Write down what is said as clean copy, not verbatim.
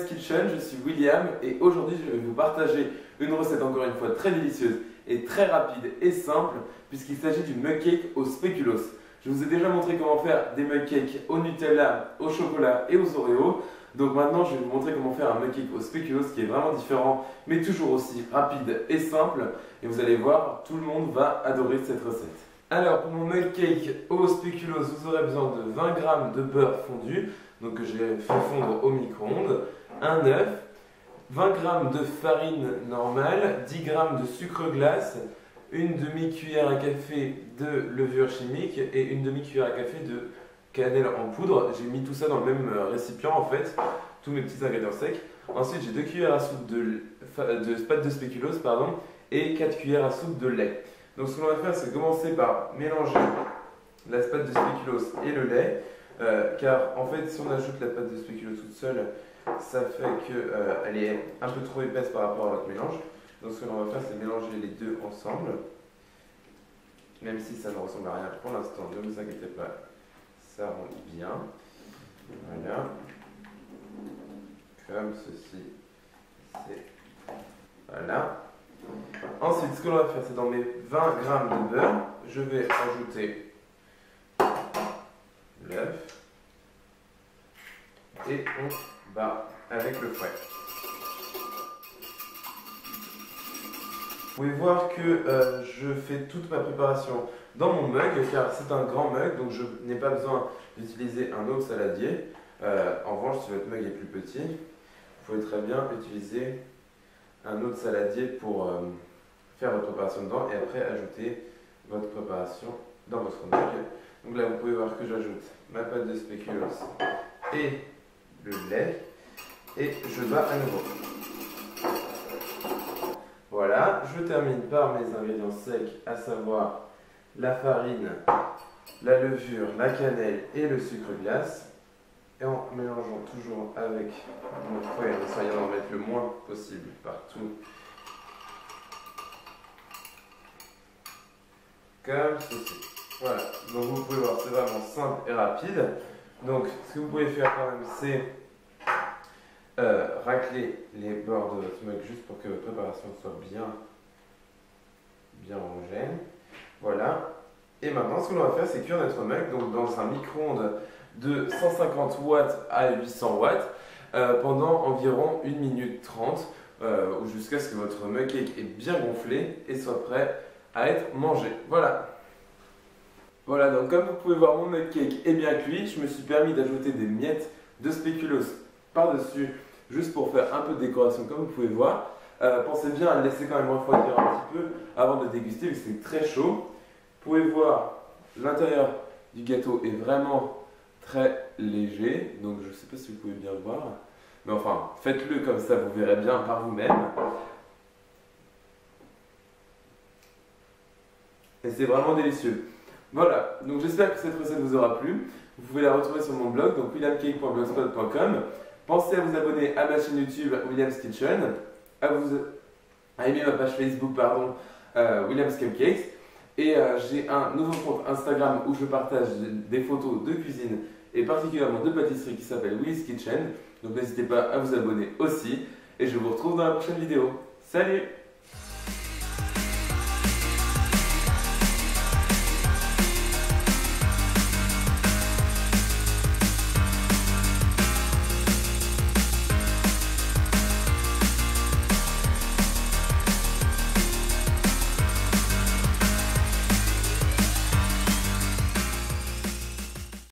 Kitchen, je suis William et aujourd'hui je vais vous partager une recette encore une fois très délicieuse et très rapide et simple puisqu'il s'agit d'une mug cake au spéculoos. Je vous ai déjà montré comment faire des mug cakes au Nutella, au chocolat et aux Oreos. Donc maintenant je vais vous montrer comment faire un mug cake au spéculoos qui est vraiment différent mais toujours aussi rapide et simple. Et vous allez voir, tout le monde va adorer cette recette. Alors pour mon mug cake au spéculoos, vous aurez besoin de 20 g de beurre fondu, donc que j'ai fait fondre au micro-ondes, un œuf, 20 g de farine normale, 10 g de sucre glace, une demi-cuillère à café de levure chimique et une demi-cuillère à café de cannelle en poudre. J'ai mis tout ça dans le même récipient en fait, tous mes petits ingrédients secs. Ensuite j'ai 2 cuillères à soupe de pâte de spéculoos et 4 cuillères à soupe de lait. Donc ce qu'on va faire, c'est commencer par mélanger la pâte de spéculoos et le lait, car en fait si on ajoute la pâte de spéculoos toute seule, ça fait qu'elle est un peu trop épaisse par rapport à votre mélange. Donc ce que l'on va faire, c'est mélanger les deux ensemble, même si ça ne ressemble à rien pour l'instant, ne vous inquiétez pas, ça rend bien. Voilà, comme ceci, voilà. Ensuite, ce que l'on va faire, c'est dans mes 20 g de beurre, je vais ajouter l'œuf et on bat avec le fouet. Vous pouvez voir que je fais toute ma préparation dans mon mug, car c'est un grand mug, donc je n'ai pas besoin d'utiliser un autre saladier. En revanche, si votre mug est plus petit, vous pouvez très bien utiliser un autre saladier pour faire votre préparation dedans et après ajouter votre préparation dans votre mug. Donc là, vous pouvez voir que j'ajoute ma pâte de spéculoos et le lait et je bats à nouveau. Voilà, je termine par mes ingrédients secs, à savoir la farine, la levure, la cannelle et le sucre glace. Et en mélangeant toujours avec mon fouet, en essayant d'en mettre le moins possible partout. Comme ceci. Voilà, donc vous pouvez voir, c'est vraiment simple et rapide. Donc ce que vous pouvez faire quand même, c'est racler les bords de votre mug juste pour que votre préparation soit bien homogène. Voilà. Et maintenant, ce que l'on va faire, c'est cuire notre mug donc dans un micro-ondes de 150 watts à 800 watts pendant environ 1 minute 30 jusqu'à ce que votre mug cake est bien gonflé et soit prêt à être mangé. Voilà. Voilà, donc comme vous pouvez voir, mon mug cake est bien cuit. Je me suis permis d'ajouter des miettes de spéculoos par-dessus juste pour faire un peu de décoration comme vous pouvez voir. Pensez bien à le laisser quand même refroidir un petit peu avant de déguster vu que c'est très chaud. Vous pouvez voir l'intérieur du gâteau est vraiment très léger, donc je ne sais pas si vous pouvez bien le voir, mais enfin faites-le comme ça, vous verrez bien par vous-même. Et c'est vraiment délicieux. Voilà, donc j'espère que cette recette vous aura plu. Vous pouvez la retrouver sur mon blog, donc williamcake.blogspot.com. Pensez à vous abonner à ma chaîne YouTube William's Kitchen, à aimer ma page Facebook, William's Cupcakes. Et j'ai un nouveau compte Instagram où je partage des photos de cuisine et particulièrement de pâtisserie qui s'appelle Will's Kitchen. Donc n'hésitez pas à vous abonner aussi. Et je vous retrouve dans la prochaine vidéo. Salut!